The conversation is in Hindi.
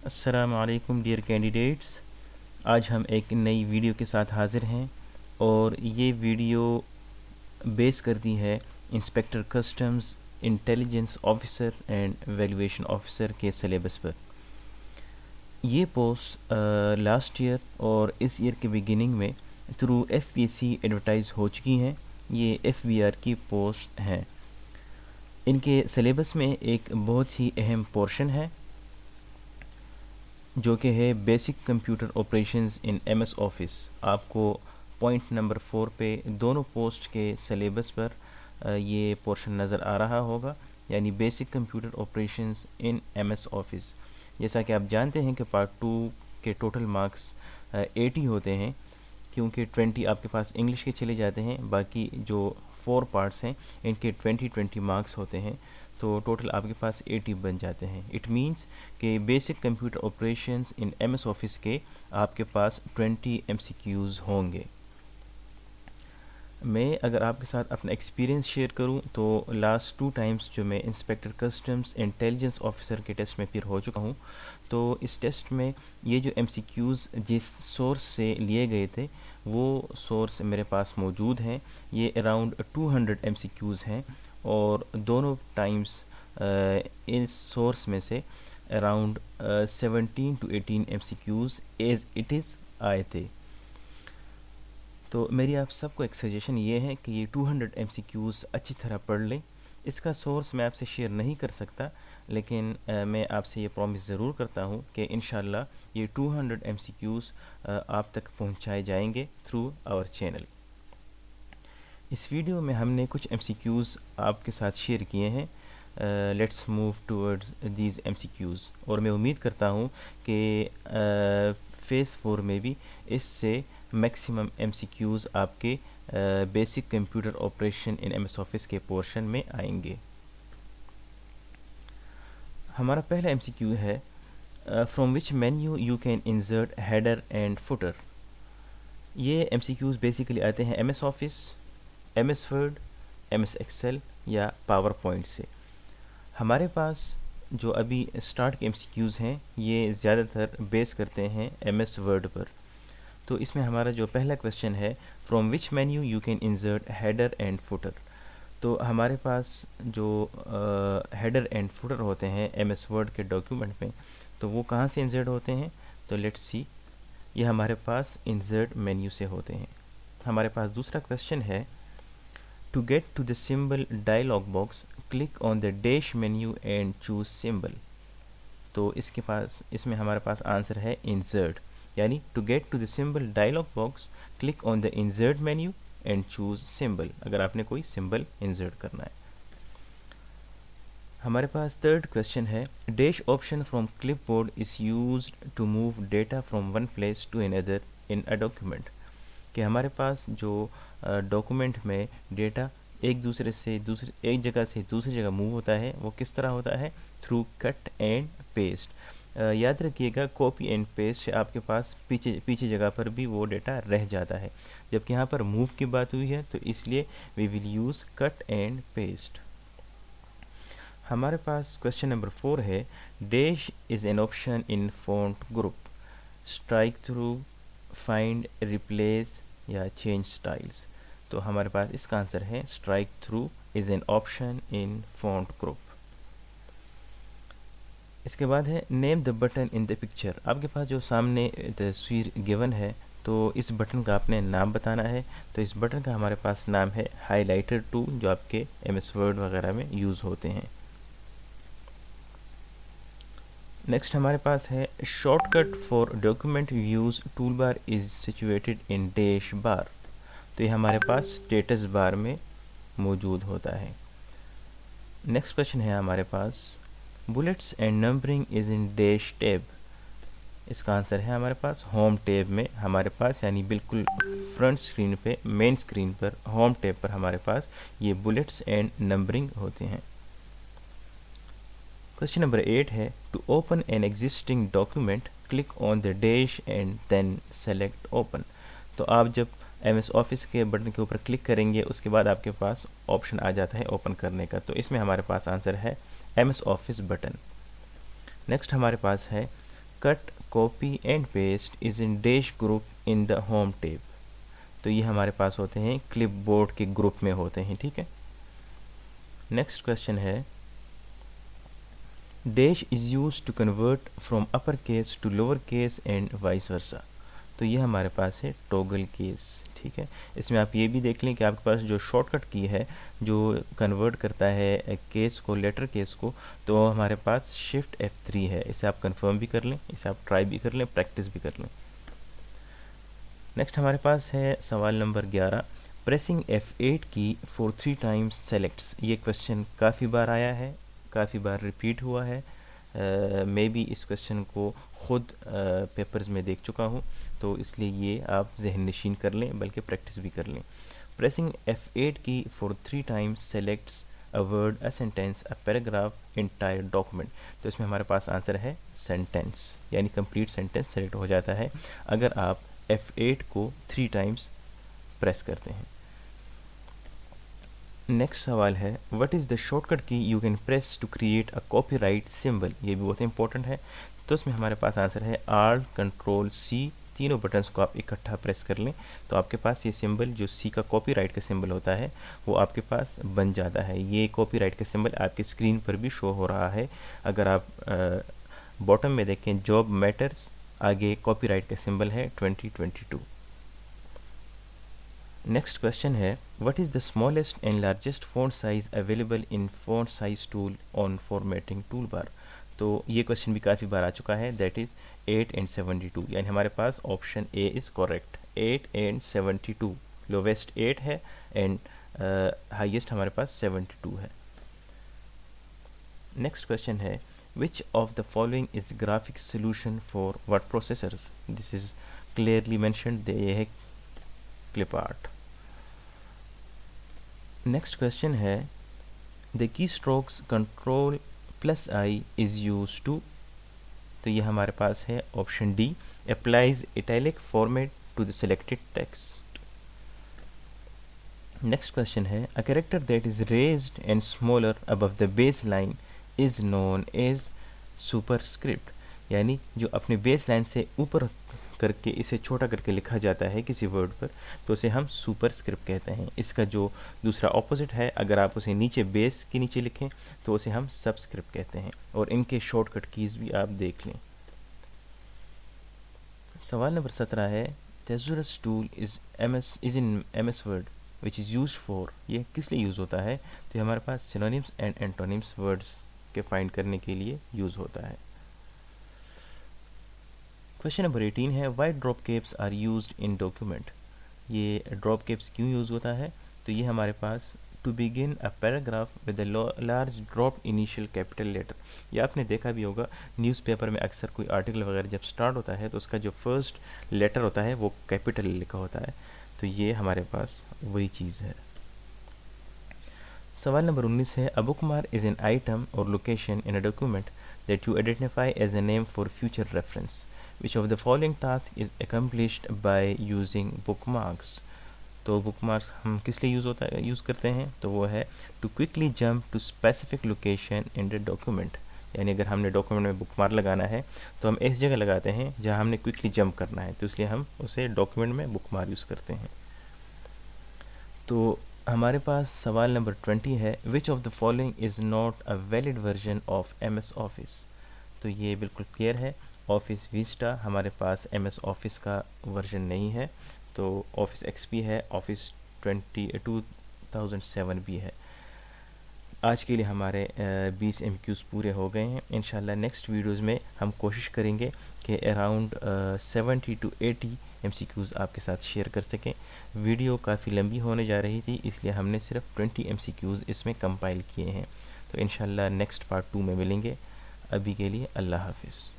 अस्सलाम वालेकुम डियर कैंडिडेट्स। आज हम एक नई वीडियो के साथ हाज़िर हैं और ये वीडियो बेस करती है inspector customs, intelligence officer and valuation officer के सिलेबस पर। ये पोस्ट लास्ट ईयर और इस ईयर के बिगिनिंग में थ्रू एफपीएससी एडवर्टाइज़ हो चुकी हैं। ये एफबीआर की पोस्ट हैं। इनके सिलेबस में एक बहुत ही अहम पोर्शन है जो कि है basic computer operations in MS office. आपको पॉइंट नंबर 4 पे दोनों पोस्ट के सिलेबस पर ये पोर्शन नज़र आ रहा होगा, यानी basic computer operations in MS office. जैसा कि आप जानते हैं कि पार्ट 2 के टोटल मार्क्स 80 होते हैं, क्योंकि 20 आपके पास इंग्लिश के चले जाते हैं। बाकी जो 4 पार्ट्स हैं इनके 20 मार्क्स होते हैं, तो टोटल आपके पास 80 बन जाते हैं। इट मींस कि basic computer operations in MS office के आपके पास 20 एमसीक्यूज़ होंगे। मैं अगर आपके साथ अपना एक्सपीरियंस शेयर करूं तो लास्ट 2 टाइम्स जो मैं इंस्पेक्टर कस्टम्स इंटेलिजेंस ऑफिसर के टेस्ट में फिर हो चुका हूं, तो इस टेस्ट में ये जो एमसीक्यूज़ जिस सोर्स से लिए गए थे वो सोर्स मेरे पास मौजूद हैं। ये अराउंड 200 एमसीक्यूज़ हैं और दोनों टाइम्स इस सोर्स में से around 17 to 18 MCQs as it is आए थे। तो मेरी आप सबको एक सजेशन ये है कि ये 200 एमसीक्यूज़ अच्छी तरह पढ़ लें। इसका सोर्स मैं आपसे शेयर नहीं कर सकता, लेकिन मैं आपसे ये प्रॉमिस ज़रूर करता हूँ कि इंशाल्लाह ये 200 एमसीक्यूज़ आप तक पहुँचाए जाएंगे थ्रू आवर चैनल। इस वीडियो में हमने कुछ एमसीक्यूज़ आपके साथ शेयर किए हैं। Let's move towards these MCQs, और मैं उम्मीद करता हूँ कि फेज़ 4 में भी इससे मैक्सिमम एमसीक्यूज़ आपके basic computer operation in MS office के पोर्शन में आएंगे। हमारा पहला एमसीक्यू है from which menu you can insert header and footer. ये एमसीक्यूज़ बेसिकली आते हैं MS office, MS Word, MS Excel या पावर पॉइंट से। हमारे पास जो अभी स्टार्ट के एमसीक्यूज़ हैं ये ज़्यादातर बेस करते हैं एमएस वर्ड पर। तो इसमें हमारा जो पहला क्वेश्चन है from which menu you can insert header and footer. तो हमारे पास जो हेडर एंड फुटर होते हैं एमएस वर्ड के डॉक्यूमेंट में, तो वो कहाँ से इंसर्ट होते हैं, तो लेट्स सी, ये हमारे पास इंसर्ट मेन्यू से होते हैं। हमारे पास दूसरा क्वेश्चन है to get to the symbol dialog box click on the dash menu and choose symbol. तो इसमें हमारे पास आंसर है इंसर्ट, यानी to get to the symbol dialog box click on the insert menu and choose symbol, अगर आपने कोई सिंबल इंसर्ट करना है। हमारे पास थर्ड क्वेश्चन है dash option from clipboard is used to move data from one place to another in a document. कि हमारे पास जो डॉक्यूमेंट में डेटा एक जगह से दूसरी जगह मूव होता है वो किस तरह होता है, थ्रू कट एंड पेस्ट। याद रखिएगा कॉपी एंड पेस्ट से आपके पास पीछे जगह पर भी वो डेटा रह जाता है, जबकि यहाँ पर मूव की बात हुई है तो इसलिए we will use cut and paste. हमारे पास क्वेश्चन नंबर 4 है dash is an option in font group, strikethrough, find, replace या चेंज स्टाइल्स। तो हमारे पास इसका आंसर है strikethrough is an option in font group. इसके बाद है name the button in the picture. आपके पास जो सामने तस्वीर गिवन है तो इस बटन का आपने नाम बताना है। तो इस बटन का हमारे पास नाम है हाइलाइटर टूल, जो आपके एमएस वर्ड वगैरह में यूज़ होते हैं। नेक्स्ट हमारे पास है shortcut for document views tool bar is situated in dash bar. तो ये हमारे पास स्टेटस बार में मौजूद होता है। नेक्स्ट क्वेश्चन है हमारे पास bullets and numbering is in dash tab. इसका आंसर है हमारे पास होम टैब में हमारे पास, यानी बिल्कुल फ्रंट स्क्रीन पे, मेन स्क्रीन पर होम टैब पर हमारे पास ये बुलेट्स एंड नंबरिंग होते हैं। क्वेश्चन नंबर 8 है to open an existing document click on the dash and then select open. तो आप जब एमएस ऑफिस के बटन के ऊपर क्लिक करेंगे उसके बाद आपके पास ऑप्शन आ जाता है ओपन करने का। तो इसमें हमारे पास आंसर है एमएस ऑफिस बटन। नेक्स्ट हमारे पास है cut copy and paste is in dash group in the home tab. तो ये हमारे पास होते हैं क्लिपबोर्ड के ग्रुप में होते हैं, ठीक है। नेक्स्ट क्वेश्चन है dash is use to convert from upper case to lower case and vice versa. तो ये हमारे पास है टॉगल केस, ठीक है। इसमें आप ये भी देख लें कि आपके पास जो शॉर्टकट की है जो कन्वर्ट करता है केस को, लेटर केस को, तो हमारे पास शिफ्ट F3 है। इसे आप कंफर्म भी कर लें, इसे आप ट्राई भी कर लें, प्रैक्टिस भी कर लें। नेक्स्ट हमारे पास है सवाल नंबर 11, प्रेसिंग F8 की फॉर 3 टाइम्स सेलेक्ट्स। ये क्वेश्चन काफ़ी बार आया है, काफ़ी बार रिपीट हुआ है। मैं भी इस क्वेश्चन को ख़ुद पेपर्स में देख चुका हूँ, तो इसलिए ये आप जहन नशीन कर लें, बल्कि प्रैक्टिस भी कर लें। प्रेसिंग F8 की for 3 times selects a word, a sentence, a paragraph, entire document. तो इसमें हमारे पास आंसर है सेंटेंस, यानी कंप्लीट सेंटेंस सेलेक्ट हो जाता है अगर आप F8 को 3 टाइम्स प्रेस करते हैं। नेक्स्ट सवाल है what is the shortcut key you can press to create a copyright symbol. ये भी बहुत इंपॉर्टेंट है। तो इसमें हमारे पास आंसर है Alt+Ctrl+C, तीनों बटन्स को आप इकट्ठा प्रेस कर लें तो आपके पास ये सिंबल जो सी का कॉपीराइट का सिंबल होता है वो आपके पास बन जाता है। ये कॉपीराइट का सिंबल आपकी स्क्रीन पर भी शो हो रहा है। अगर आप बॉटम में देखें जॉब मैटर्स, आगे कॉपीराइट का सिंबल है 2022। नेक्स्ट क्वेश्चन है what is the smallest and largest font size available in font size tool on formatting tool bar. तो ये क्वेश्चन भी काफ़ी बार आ चुका है, दैट इज़ 8 and 72, यानी हमारे पास option A is correct. 8 and 72, lowest 8 है एंड हाईएस्ट हमारे पास 72 है। नेक्स्ट क्वेश्चन है which of the following is graphic solution for word processors. This is clearly mentioned, ये है क्लिप आर्ट। नेक्स्ट क्वेश्चन है the key strokes Ctrl+I is use to. तो ये हमारे पास है option D, applies italic format to the selected text. Next question है a character that is raised and smaller above the base line is known as superscript. यानी जो अपने बेस लाइन से ऊपर करके इसे छोटा करके लिखा जाता है किसी वर्ड पर, तो उसे हम सुपरस्क्रिप्ट कहते हैं। इसका जो दूसरा ऑपोजिट है, अगर आप उसे नीचे बेस के नीचे लिखें तो उसे हम सबस्क्रिप्ट कहते हैं। और इनके शॉर्टकट कीज़ भी आप देख लें। सवाल नंबर 17 है thesaurus tool is in MS word which is use for. ये किस लिए यूज़ होता है? तो ये हमारे पास सिनोनिम्स एंड एंटोनिम्स वर्ड्स के फाइंड करने के लिए यूज़ होता है। क्वेश्चन नंबर 18 है why drop caps are used in document. ये ड्रॉप कैप्स क्यों यूज़ होता है? तो ये हमारे पास to begin a paragraph with a large drop initial capital letter. ये आपने देखा भी होगा न्यूज़पेपर में अक्सर कोई आर्टिकल वगैरह जब स्टार्ट होता है तो उसका जो फर्स्ट लेटर होता है वो कैपिटल लिखा होता है। तो ये हमारे पास वही चीज़ है। सवाल नंबर 19 है a bookmark is an item or location in a document that you identify as a name for future reference. Which of the following task is accomplished by using bookmarks? तो बुकमार्क्स हम किस लिए यूज़ करते हैं? तो वो है to quickly jump to specific location in the document. यानी अगर हमने डॉक्यूमेंट में बुकमार्क लगाना है तो हम ऐसी जगह लगाते हैं जहां हमने क्विकली जंप करना है, तो इसलिए हम उसे डॉक्यूमेंट में बुकमार्क यूज़ करते हैं। तो हमारे पास सवाल नंबर 20 है which of the following is not a valid version of MS office. तो ये बिल्कुल क्लियर है, ऑफिस विस्टा हमारे पास MS ऑफिस का वर्जन नहीं है, तो ऑफिस XP है, ऑफिस 2007 भी है। आज के लिए हमारे 20 MQs पूरे हो गए हैं। इंशाल्लाह नेक्स्ट वीडियोज़ में हम कोशिश करेंगे कि अराउंड 70 to 80 MCQs आपके साथ शेयर कर सकें। वीडियो काफ़ी लंबी होने जा रही थी, इसलिए हमने सिर्फ 20 MCQs इसमें कंपाइल किए हैं। तो इंशाल्लाह नेक्स्ट पार्ट 2 में मिलेंगे। अभी के लिए अल्लाह हाफिज़।